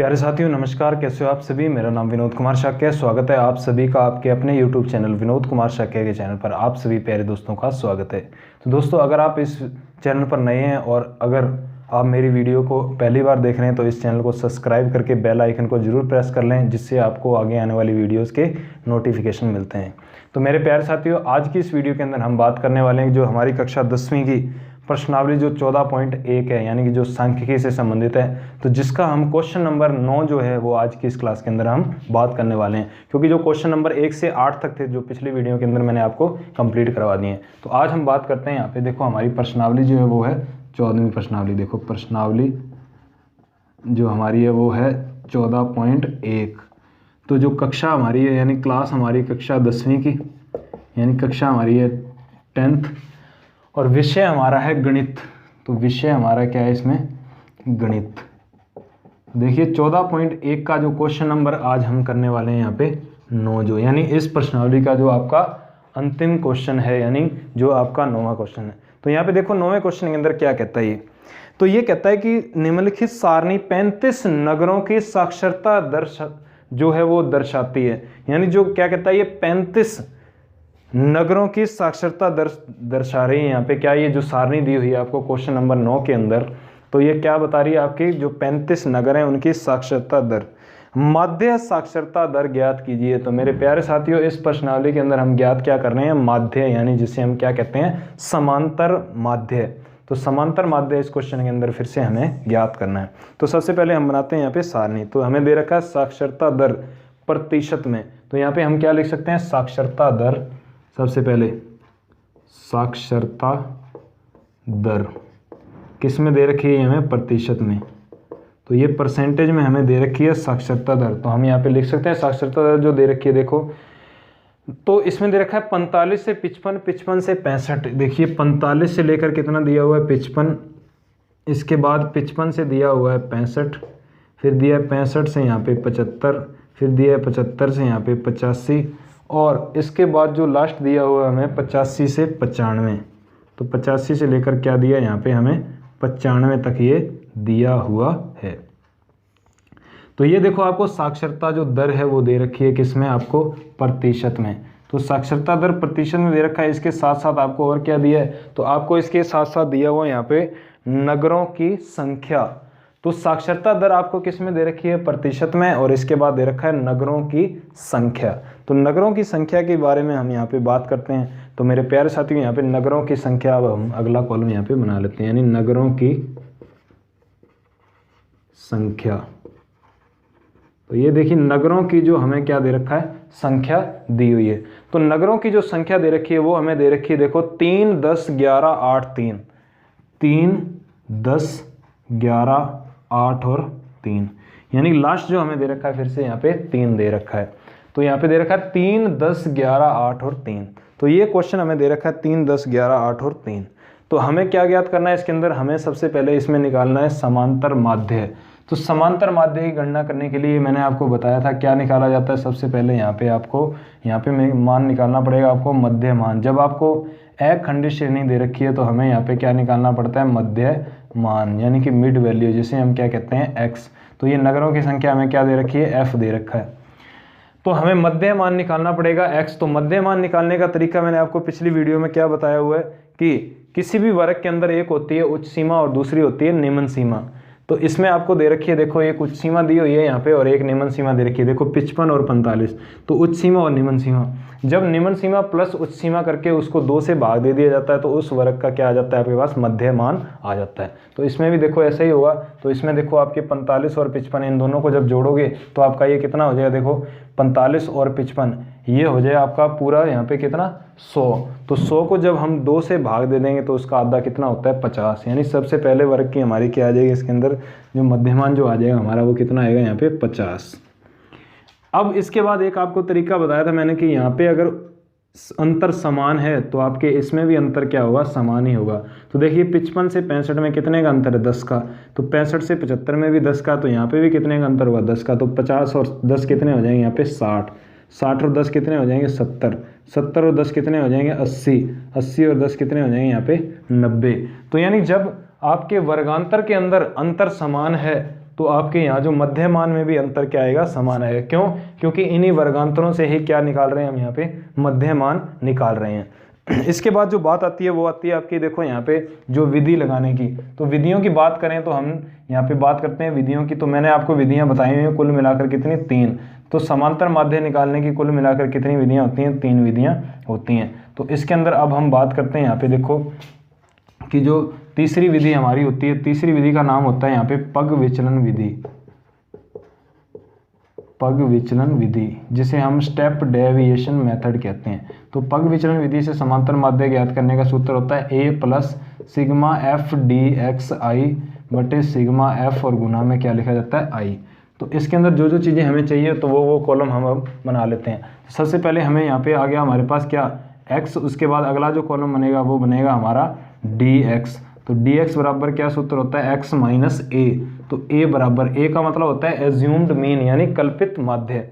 प्यारे साथियों नमस्कार, कैसे हो आप सभी। मेरा नाम विनोद कुमार शाक्य। स्वागत है आप सभी का आपके अपने YouTube चैनल विनोद कुमार शाक्य के चैनल पर। आप सभी प्यारे दोस्तों का स्वागत है। तो दोस्तों, अगर आप इस चैनल पर नए हैं और अगर आप मेरी वीडियो को पहली बार देख रहे हैं तो इस चैनल को सब्सक्राइब करके बेल आइकन को जरूर प्रेस कर लें, जिससे आपको आगे आने वाली वीडियोज़ के नोटिफिकेशन मिलते हैं। तो मेरे प्यारे साथियों, आज की इस वीडियो के अंदर हम बात करने वाले हैं जो हमारी कक्षा 10वीं की प्रश्नावली जो 14.1 है, यानी कि जो सांख्यिकी से संबंधित है, तो जिसका हम क्वेश्चन नंबर 9 जो है वो आज की इस क्लास के अंदर हम बात करने वाले हैं। क्योंकि जो क्वेश्चन नंबर 1 से 8 तक थे जो पिछली वीडियो के अंदर मैंने आपको कंप्लीट करवा दिए हैं, तो आज हम बात करते हैं यहाँ पे। देखो हमारी प्रश्नावली जो है वो है 14वीं प्रश्नावली। देखो प्रश्नावली जो हमारी है वो है 14.1। तो जो कक्षा हमारी है यानी क्लास हमारी कक्षा 10वीं की, यानी कक्षा हमारी है 10th, और विषय हमारा है गणित। तो विषय हमारा क्या है इसमें, गणित। देखिए 14.1 का जो क्वेश्चन नंबर आज हम करने वाले हैं यहाँ पे 9 जो, यानी इस प्रश्नावली का जो आपका अंतिम क्वेश्चन है, यानी जो आपका 9वां क्वेश्चन है। तो यहाँ पे देखो 9वें क्वेश्चन के अंदर क्या कहता है ये, तो ये कहता है कि निम्नलिखित सारणी 35 नगरों की साक्षरता दर जो है वो दर्शाती है। यानी जो क्या कहता है, ये 35 नगरों की साक्षरता दर दर्शा रही है। यहाँ पे क्या ये जो सारणी दी हुई है आपको क्वेश्चन नंबर 9 के अंदर, तो ये क्या बता रही है, आपकी जो 35 नगर हैं उनकी साक्षरता दर, माध्य साक्षरता दर ज्ञात कीजिए। तो मेरे प्यारे साथियों, इस प्रश्नावली के अंदर हम ज्ञात क्या कर रहे हैं, माध्य, यानी जिसे हम क्या कहते हैं, समांतर माध्य। तो समांतर माध्य इस क्वेश्चन के अंदर फिर से हमें ज्ञात करना है। तो सबसे पहले हम बनाते हैं यहाँ पे सारणी। तो हमें दे रखा है साक्षरता दर प्रतिशत में, तो यहाँ पे हम क्या लिख सकते हैं, साक्षरता दर। सबसे पहले साक्षरता दर किस में दे रखी है, हमें प्रतिशत में। तो ये परसेंटेज में हमें दे रखी है साक्षरता दर। तो हम यहाँ पे लिख सकते हैं साक्षरता दर जो दे रखी है, देखो तो इसमें दे रखा है 45 से 55, 55 से 65। देखिए 45 से लेकर कितना दिया हुआ है, 55, इसके बाद 55 से दिया हुआ है 65, फिर दिया है 65 से यहाँ पे 75, फिर दिया है 75 से यहाँ पे 85, और इसके बाद जो लास्ट दिया हुआ है हमें 85 से 95। तो 85 से लेकर क्या दिया यहाँ पे हमें 95 तक ये दिया हुआ है। तो ये देखो आपको साक्षरता जो दर है वो दे रखी है किसमें, आपको प्रतिशत में। तो साक्षरता दर प्रतिशत में दे रखा है। इसके साथ साथ आपको और क्या दिया है, तो आपको इसके साथ साथ दिया हुआ यहाँ पे नगरों की संख्या। तो साक्षरता दर आपको किस में दे रखी है, प्रतिशत में, और इसके बाद दे रखा है नगरों की संख्या। तो नगरों की संख्या के बारे में हम यहाँ पे बात करते हैं। तो मेरे प्यारे साथियों, यहाँ पे नगरों की संख्या, अब हम अगला कॉलम यहाँ पे बना लेते हैं, यानी नगरों की संख्या। तो ये देखिए नगरों की जो हमें क्या दे रखा है, संख्या दी हुई है। तो नगरों की जो संख्या दे रखी है वो हमें दे रखी है, देखो 3, 10, 11, 8, 3, 3, 10, 11, 8 और 3, यानी लास्ट जो हमें दे रखा है फिर से यहाँ पे 3 दे रखा है। तो यहाँ पे दे रखा है 3, 10, 11, 8 और 3। तो ये क्वेश्चन हमें दे रखा है 3, 10, 11, 8 और 3। तो हमें क्या ज्ञात करना है इसके अंदर, हमें सबसे पहले इसमें निकालना है समांतर माध्य। तो समांतर माध्य की गणना करने के लिए मैंने आपको बताया था क्या निकाला जाता है। सबसे पहले यहाँ पे आपको यहाँ पे मान निकालना पड़ेगा, आपको मध्य मान। जब आपको एक खंडित श्रेणी दे रखी है तो हमें यहाँ पे क्या निकालना पड़ता है, मध्य मान, यानी कि मिड वैल्यू, जिसे हम क्या कहते हैं, x। तो ये नगरों की संख्या हमें क्या दे रखी है, f दे रखा है। तो हमें मध्य मान निकालना पड़ेगा x। तो मध्य मान निकालने का तरीका मैंने आपको पिछली वीडियो में क्या बताया हुआ है कि किसी भी वर्ग के अंदर एक होती है उच्च सीमा और दूसरी होती है निम्न सीमा। तो इसमें आपको दे रखी है, देखो एक उच्च सीमा दी हुई है यहाँ पे और एक निम्न सीमा दे रखी है, देखो 55 और 45। तो उच्च सीमा और निम्न सीमा, जब निम्न सीमा प्लस उच्च सीमा करके उसको 2 से भाग दे दिया जाता है तो उस वर्ग का क्या आ जाता है, आपके पास मध्य मान आ जाता है। तो इसमें भी देखो ऐसा ही होगा। तो इसमें देखो आपके 45 और 55 इन दोनों को जब जोड़ोगे तो आपका ये कितना हो जाएगा, देखो 45 और 55 ये हो जाए आपका पूरा यहाँ पे कितना, 100। तो 100 को जब हम 2 से भाग दे देंगे तो उसका आधा कितना होता है, 50। यानी सबसे पहले वर्ग की हमारी क्या आ जाएगी, इसके अंदर जो मध्यमान जो आ जाएगा हमारा वो कितना आएगा, यहाँ पे 50। अब इसके बाद एक आपको तरीका बताया था मैंने कि यहाँ पे अगर अंतर समान है तो आपके इसमें भी अंतर क्या होगा, समान ही होगा। तो देखिए 55 से 65 में कितने का अंतर है, 10 का। तो 65 से 75 में भी 10 का, तो यहाँ पे भी कितने का अंतर होगा, 10 का। तो 50 और 10 कितने हो जाएंगे यहाँ पे, 60, 60 और 10 कितने हो जाएंगे, 70, 70 और 10 कितने हो जाएंगे, 80, 80 और 10 कितने हो जाएंगे यहाँ पे, 90। तो यानी जब आपके वर्गांतर के अंदर अंतर समान है तो आपके यहाँ जो मध्य मान में भी अंतर क्या आएगा, समान आएगा। क्यों? क्योंकि इन्हीं वर्गांतरों से ही क्या निकाल रहे हैं हम यहाँ पे, मध्य मान निकाल रहे हैं। इसके बाद जो बात आती है वो आती है आपकी, देखो यहाँ पे जो विधि लगाने की। तो विधियों की बात करें तो हम यहाँ पे बात करते हैं विधियों की। तो मैंने आपको विधियां बताई हुई हैं कुल मिलाकर कितनी, 3। तो समांतर माध्य निकालने की कुल मिलाकर कितनी विधियां होती हैं, 3 विधियां होती हैं। तो इसके अंदर अब हम बात करते हैं यहाँ पे देखो कि जो तीसरी विधि हमारी होती है, तीसरी विधि का नाम होता है यहाँ पे पग विचलन विधि। पग विचलन विधि, जिसे हम स्टेप डेविएशन मेथड कहते हैं। तो पग विचलन विधि से समांतर माध्य ज्ञात करने का सूत्र होता है a plus sigma F D X I बटे सिग्मा एफ, और गुना में क्या लिखा जाता है, आई। तो इसके अंदर जो जो चीज़ें हमें चाहिए तो वो कॉलम हम अब बना लेते हैं। तो सबसे पहले हमें यहाँ पे आ गया हमारे पास क्या, x। उसके बाद अगला जो कॉलम बनेगा वो बनेगा हमारा dx। तो dx बराबर क्या सूत्र होता है, x माइनस ए। तो a बराबर, a का मतलब होता है एज्यूम्ड मीन यानी कल्पित माध्य।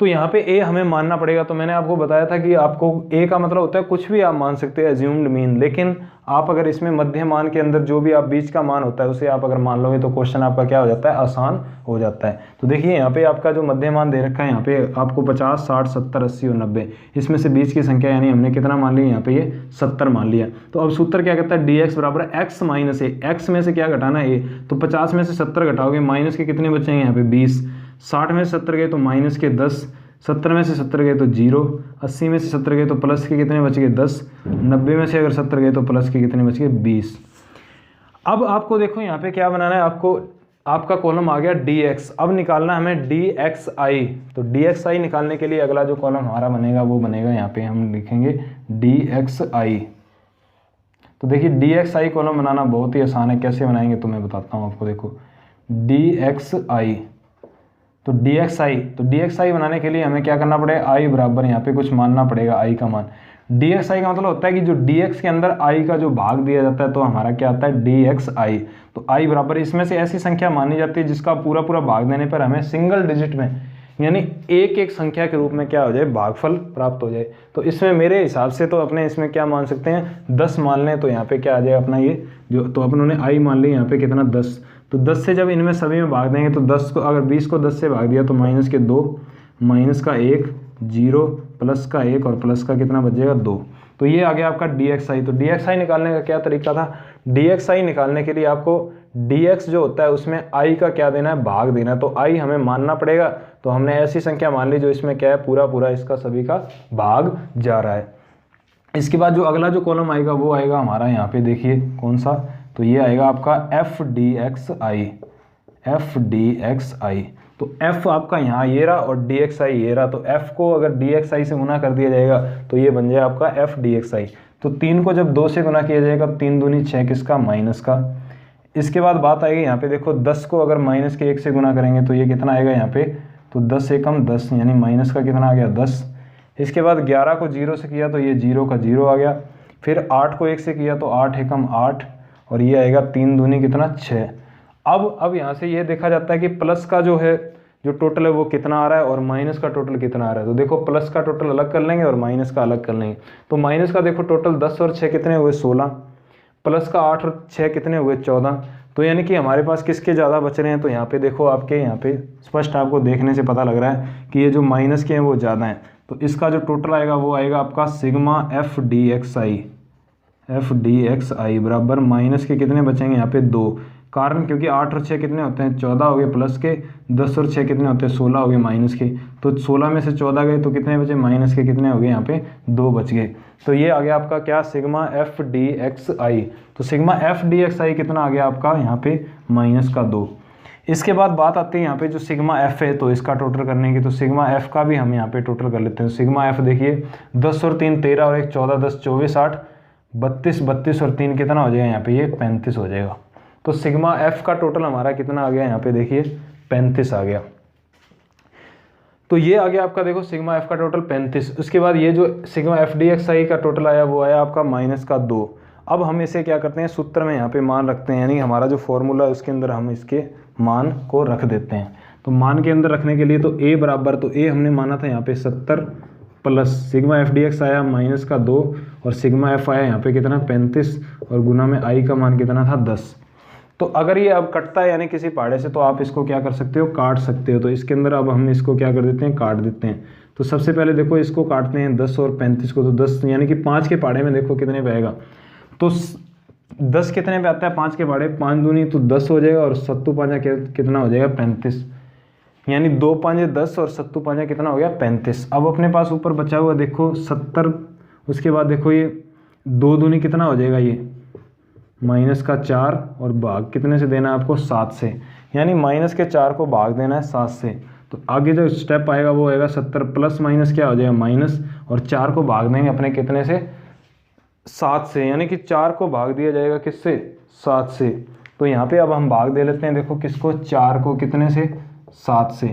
तो यहाँ पे a हमें मानना पड़ेगा। तो मैंने आपको बताया था कि आपको a का मतलब होता है कुछ भी आप मान सकते हैं, एज्यूम्ड मीन। लेकिन आप अगर इसमें मध्य मान के अंदर जो भी आप बीच का मान होता है उसे आप अगर मान लोगे तो क्वेश्चन आपका क्या हो जाता है, आसान हो जाता है। तो देखिए यहाँ पे आपका जो मध्य मान दे रखा है, यहाँ पे आपको 50, 60, 70, 80 और 90, इसमें से बीच की संख्या यानी हमने कितना मान लिया, यहाँ पे ये 70 मान लिया। तो अब सूत्र क्या कहता है, dx बराबर x माइनस ए। एक्स में से क्या घटाना है, a। तो 50 में से 70 घटाओगे, माइनस के कितने बचेंगे यहाँ पे 20। 60 में से 70 गए तो माइनस के 10, 70 में से 70 गए तो 0, 80 में से 70 गए तो प्लस के कितने बच गए 10, 90 में से अगर 70 गए तो प्लस के कितने बच गए 20। अब आपको देखो यहाँ पे क्या बनाना है, आपको आपका कॉलम आ गया dx। अब निकालना हमें dxi। तो dxi निकालने के लिए अगला जो कॉलम हमारा बनेगा वो बनेगा, यहाँ पे हम लिखेंगे dxi। तो देखिए dxi कॉलम बनाना बहुत ही आसान है, कैसे बनाएंगे तो मैं बताता हूँ आपको। देखो dxi, तो dxi बनाने के लिए हमें क्या करना पड़ेगा, i बराबर यहाँ पे कुछ मानना पड़ेगा, i का मान। dxi का मतलब होता है कि जो dx के अंदर i का जो भाग दिया जाता है तो हमारा क्या आता है dxi। तो i बराबर, इसमें से ऐसी संख्या मानी जाती है जिसका पूरा पूरा भाग देने पर हमें सिंगल डिजिट में यानी एक एक संख्या के रूप में क्या हो जाए, भागफल प्राप्त हो जाए। तो इसमें मेरे हिसाब से तो अपने इसमें क्या मान सकते हैं, 10 मान लें। तो यहाँ पे क्या आ जाएगा अपना ये जो, तो अपनों i मान लिया यहाँ पे कितना 10। तो 10 से जब इनमें सभी में भाग देंगे तो 10 को अगर 20 को 10 से भाग दिया तो माइनस के 2, माइनस का 1, 0, प्लस का 1 और प्लस का कितना बचेगा 2। तो ये आ गया आपका dxi। तो dxi निकालने का क्या तरीका था, dxi निकालने के लिए आपको dx जो होता है उसमें i का क्या देना है, भाग देना है। तो i हमें मानना पड़ेगा। तो हमने ऐसी संख्या मान ली जो इसमें क्या है, पूरा पूरा इसका सभी का भाग जा रहा है। इसके बाद जो अगला जो कॉलम आएगा वो आएगा हमारा यहाँ पे, देखिए कौन सा, तो ये आएगा आपका fdxi। तो f आपका यहाँ ये रहा और dxi ये रहा। तो f को अगर dxi से गुना कर दिया जाएगा तो ये बन जाए आपका fdxi। तो 3 को जब 2 से गुना किया जाएगा, 3 दूनी 6, किसका, माइनस का। इसके बाद बात आएगी यहाँ पे, देखो 10 को अगर माइनस के 1 से गुना करेंगे तो ये कितना आएगा यहाँ पे, तो 10 से कम 10 यानी माइनस का कितना आ गया 10। इसके बाद 11 को 0 से किया तो ये 0 का 0 आ गया। फिर 8 को 1 से किया तो 8 एकम 8 और ये आएगा 3 दूनी कितना 6। अब यहाँ से ये देखा जाता है कि प्लस का जो है जो टोटल है वो कितना आ रहा है और माइनस का टोटल कितना आ रहा है। तो देखो प्लस का टोटल अलग कर लेंगे और माइनस का अलग कर लेंगे। तो माइनस का देखो टोटल 10 और 6 कितने हुए 16, प्लस का 8 और 6 कितने हुए 14। तो यानी कि हमारे पास किसके ज़्यादा बच रहे हैं, तो यहाँ पे देखो आपके यहाँ पे स्पष्ट आपको देखने से पता लग रहा है कि ये जो माइनस के हैं वो ज़्यादा हैं। तो इसका जो टोटल आएगा वो आएगा आपका सिग्मा एफ डी एक्स आई बराबर माइनस के कितने बचेंगे यहाँ पे 2। कारण क्योंकि 8 और 6 कितने होते हैं 14 हो गए प्लस के, 10 और 6 कितने होते हैं 16 हो गए माइनस के। तो 16 में से 14 गए तो कितने बचे, माइनस के कितने हो गए यहाँ पे 2 बच गए। तो ये आ गया आपका क्या, सिग्मा एफ डी एक्स आई। तो सिग्मा एफ डी एक्स आई कितना आ गया आपका यहाँ पे माइनस का 2। इसके बाद बात आती है यहाँ पे जो सिग्मा एफ है, तो इसका टोटल करने की, तो सिग्मा एफ का भी हम यहाँ पे टोटल कर लेते हैं। सिग्मा एफ देखिए 10 और 3 13 और 1 14, 10 24 8 32, 32 और 3 कितना हो जाएगा यहाँ पे, ये 35 हो जाएगा। तो सिग्मा एफ का टोटल हमारा कितना आ गया यहाँ पे, देखिए 35 आ गया। तो ये आ गया आपका, देखो सिग्मा एफ का टोटल 35। उसके बाद ये जो सिग्मा एफ डी एक्स आई का टोटल आया वो आया आपका माइनस का 2। अब हम इसे क्या करते हैं, सूत्र में यहाँ पे मान रखते हैं, यानी हमारा जो फॉर्मूला है उसके अंदर हम इसके मान को रख देते हैं। तो मान के अंदर रखने के लिए तो a बराबर, तो a हमने माना था यहाँ पे 70 plus sigma F D x आया माइनस का 2 और सिग्मा एफ आया यहाँ पे कितना 35 और गुना में i का मान कितना था 10। तो अगर ये अब कटता है यानी किसी पहाड़े से, तो आप इसको क्या कर सकते हो, काट सकते हो। तो इसके अंदर अब हम इसको क्या कर देते हैं, काट देते हैं। तो सबसे पहले देखो इसको काटते हैं 10 और 35 को, तो 10 यानी कि 5 के पहाड़े में देखो कितने पे आएगा, तो 10 कितने पे आता है, 5 के पहाड़े, 5 दूनी तो 10 हो जाएगा, और सत्तू पाँचा कितना हो जाएगा, 35, यानी 2 पाँचे 10 और सत्तू पाँचा कितना हो गया, 35। अब अपने पास ऊपर बचा हुआ देखो 70, उसके बाद देखो ये 2 दूनी कितना हो जाएगा, ये -4 और भाग कितने से देना है आपको, 7 से, यानी -4 को भाग देना है 7 से। तो आगे जो स्टेप आएगा वो आएगा 70 प्लस माइनस क्या हो जाएगा, माइनस, और 4 को भाग देंगे अपने कितने से, 7 से, यानी कि 4 को भाग दिया जाएगा किससे, 7 से। तो यहाँ पे अब हम भाग दे लेते हैं, देखो किसको, 4 को कितने से, 7 से।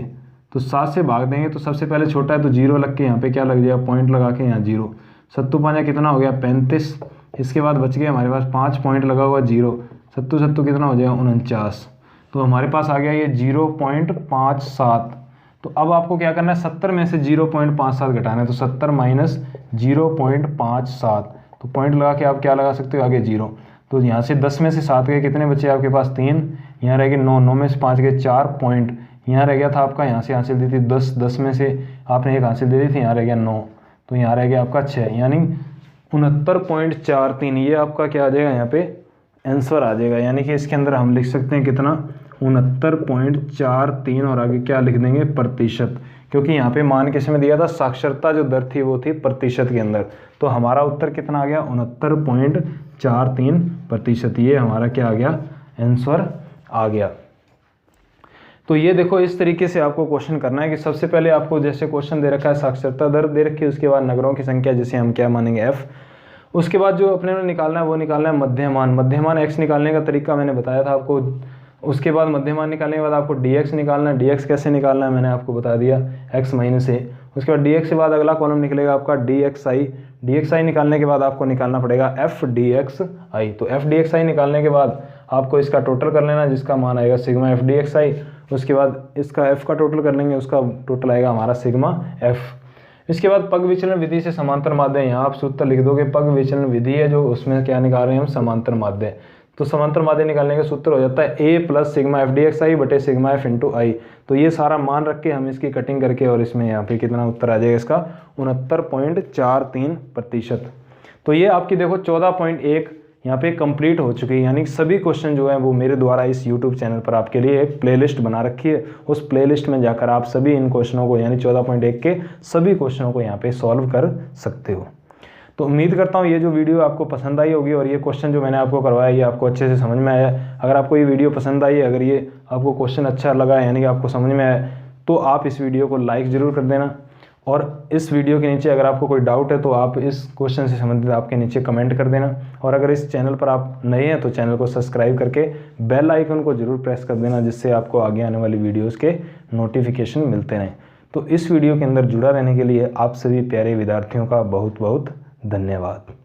तो 7 से भाग देंगे तो सबसे पहले छोटा है तो 0 लग के यहाँ पे क्या लग जाएगा, पॉइंट लगा के यहाँ 0। सत्तू पाँचा कितना हो गया, 35। इसके बाद बच गया हमारे पास 5 पॉइंट लगा हुआ 0, सत्तू सत्तू कितना हो जाएगा, 49। तो हमारे पास आ गया ये 0.57। तो अब आपको क्या करना है, 70 में से 0.57 घटाना है, तो 70 माइनस 0.57, तो पॉइंट लगा के आप क्या लगा सकते हो, आगे 0। तो यहाँ से 10 में से 7 गए, कितने बचे आपके पास, 3, यहाँ रह गए 9, 9 में से 5 गए 4 पॉइंट, यहाँ रह गया था आपका, यहाँ से हासिल दी थी 10, 10 में से आपने एक हासिल दे दी थी, यहाँ रह गया 9, तो यहाँ रह गया आपका 6, यानी 69.43। ये आपका क्या आ जाएगा, यहाँ पे आंसर आ जाएगा। यानी कि इसके अंदर हम लिख सकते हैं कितना, 69.43, और आगे क्या लिख देंगे, प्रतिशत, क्योंकि यहाँ पे मान किस में दिया था, साक्षरता जो दर थी वो थी प्रतिशत के अंदर। तो हमारा उत्तर कितना आ गया, 69.43%। ये हमारा क्या आ गया, आंसर आ गया। तो ये देखो इस तरीके से आपको क्वेश्चन करना है कि सबसे पहले आपको जैसे क्वेश्चन दे रखा है, साक्षरता दर दे रखी है, उसके बाद नगरों की संख्या जिसे हम क्या मानेंगे, f। उसके बाद जो अपने निकालना है वो निकालना है मध्यमान। मध्यमान x निकालने का तरीका मैंने बताया था आपको। उसके बाद मध्यमान निकालने के बाद आपको dx निकालना है। dx कैसे निकालना है मैंने आपको बता दिया, x माइनस a। उसके बाद dx के बाद अगला कॉलम निकलेगा आपका dxi। dxi निकालने के बाद आपको निकालना पड़ेगा f dxi। तो f dxi निकालने के बाद आपको इसका टोटल कर लेना, जिसका मान आएगा सिग्मा f dxi। उसके बाद इसका f का टोटल कर लेंगे, उसका टोटल आएगा हमारा सिग्मा f। इसके बाद पग विचलन विधि से समांतर माध्य, यहाँ आप सूत्र लिख दोगे, पग विचलन विधि है जो, उसमें क्या निकाल रहे हैं हम, समांतर माध्य। तो समांतर माध्य निकालने का सूत्र हो जाता है a plus sigma f dxi बटे सिग्मा f इंटू आई। तो ये सारा मान रख के हम इसकी कटिंग करके, और इसमें यहाँ पे कितना उत्तर आ जाएगा इसका, 69.43%। तो ये आपकी देखो 14.1 यहाँ पे कंप्लीट हो चुकी है। यानी सभी क्वेश्चन जो है वो मेरे द्वारा इस YouTube चैनल पर आपके लिए एक प्लेलिस्ट बना रखी है। उस प्लेलिस्ट में जाकर आप सभी इन क्वेश्चनों को, यानी 14.1 के सभी क्वेश्चनों को यहाँ पे सॉल्व कर सकते हो। तो उम्मीद करता हूँ ये जो वीडियो आपको पसंद आई होगी, और ये क्वेश्चन जो मैंने आपको करवाया ये आपको अच्छे से समझ में आया। अगर आपको ये वीडियो पसंद आई है, अगर ये आपको क्वेश्चन अच्छा लगा है, यानी कि आपको समझ में आया, तो आप इस वीडियो को लाइक ज़रूर कर देना। और इस वीडियो के नीचे अगर आपको कोई डाउट है तो आप इस क्वेश्चन से संबंधित आपके नीचे कमेंट कर देना। और अगर इस चैनल पर आप नए हैं तो चैनल को सब्सक्राइब करके बेल आइकन को जरूर प्रेस कर देना, जिससे आपको आगे आने वाली वीडियोस के नोटिफिकेशन मिलते रहें। तो इस वीडियो के अंदर जुड़ा रहने के लिए आप सभी प्यारे विद्यार्थियों का बहुत बहुत धन्यवाद।